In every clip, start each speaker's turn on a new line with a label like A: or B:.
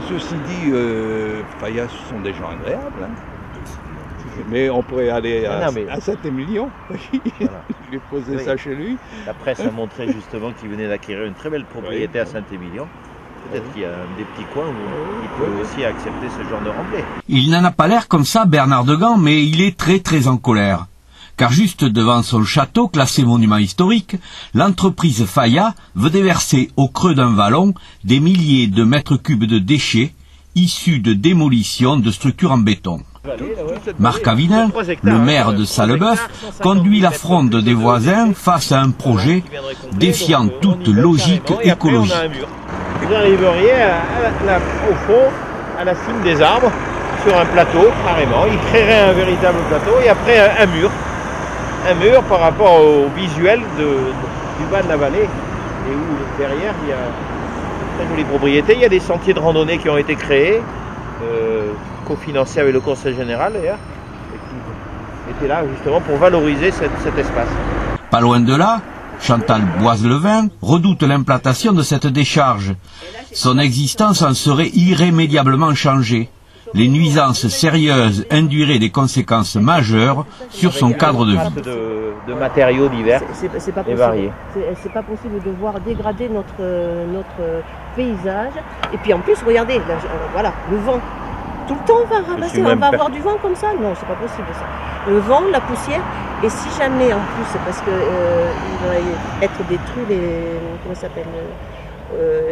A: Ceci dit, Faya, ce sont des gens agréables. Hein. Mais on pourrait aller à Saint-Émilion. Voilà. Lui poser ça chez lui.
B: La presse a montré justement qu'il venait d'acquérir une très belle propriété à Saint-Émilion. Peut-être qu'il y a des petits coins où il peut aussi accepter ce genre de remblai.
C: Il n'en a pas l'air comme ça, Bernard Degan, mais il est très en colère. Car juste devant son château, classé monument historique, l'entreprise Faya veut déverser au creux d'un vallon des milliers de mètres cubes de déchets issus de démolition de structures en béton. Marc Aviner, le maire de Sallebeuf, conduit la fronde des voisins face à un projet défiant toute logique écologique.
B: Vous arriveriez au fond, à la cime des arbres, sur un plateau, carrément. Il créerait un véritable plateau et après un mur. Un mur par rapport au visuel du bas de la vallée. Et où derrière, il y a une très jolie propriété. Il y a des sentiers de randonnée qui ont été créés, cofinancés avec le Conseil général d'ailleurs, et qui étaient là justement pour valoriser cet espace.
C: Pas loin de là, Chantal Boiselevin redoute l'implantation de cette décharge. Son existence en serait irrémédiablement changée. Les nuisances sérieuses induiraient des conséquences majeures sur son cadre de vie.
B: De matériaux divers et variés.
D: C'est pas possible de voir dégrader notre paysage. Et puis en plus, regardez, là, voilà, le vent. Tout le temps on va ramasser, on va avoir du vent comme ça. Non, c'est pas possible ça. Le vent, la poussière, et si jamais en plus, c'est parce que il va être détruit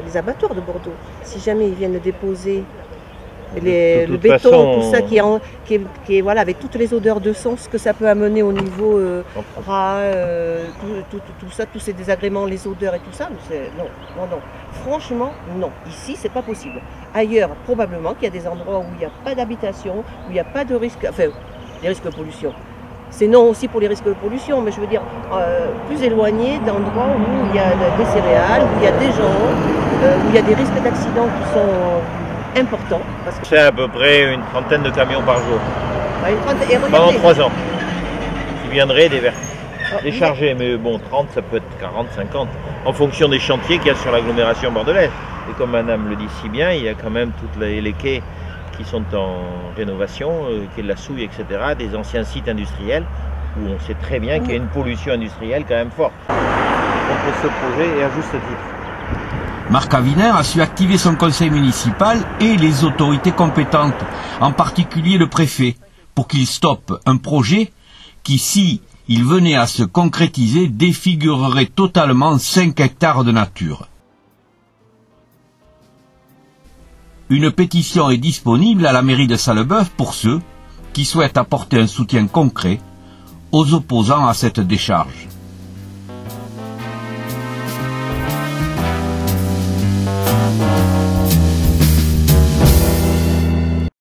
D: les abattoirs de Bordeaux. Si jamais ils viennent déposer le béton, tout ça qui est voilà, avec toutes les odeurs de sang, ce que ça peut amener au niveau rats, tout ça, tous ces désagréments, les odeurs et tout ça, non. Franchement, non. Ici, c'est pas possible. Ailleurs, probablement qu'il y a des endroits où il n'y a pas d'habitation, où il n'y a pas de risque, enfin, des risques de pollution. C'est non aussi pour les risques de pollution, mais je veux dire, plus éloigné d'endroits où il y a des céréales, où il y a des gens, où il y a des risques d'accidents qui sont importants.
B: C'est à peu près une trentaine de camions par jour.
D: Et
B: pendant 3 ans. Qui viendraient décharger. Mais bon, 30, ça peut être 40, 50. En fonction des chantiers qu'il y a sur l'agglomération bordelaise. Et comme madame le dit si bien, il y a quand même toutes les quais qui sont en rénovation, quai de la Souille, etc. Des anciens sites industriels où on sait très bien qu'il y a une pollution industrielle quand même forte. Contre ce projet et à juste titre.
C: Marc Aviner a su activer son conseil municipal et les autorités compétentes, en particulier le préfet, pour qu'il stoppe un projet qui, si il venait à se concrétiser, défigurerait totalement 5 hectares de nature. Une pétition est disponible à la mairie de Sallebeuf pour ceux qui souhaitent apporter un soutien concret aux opposants à cette décharge.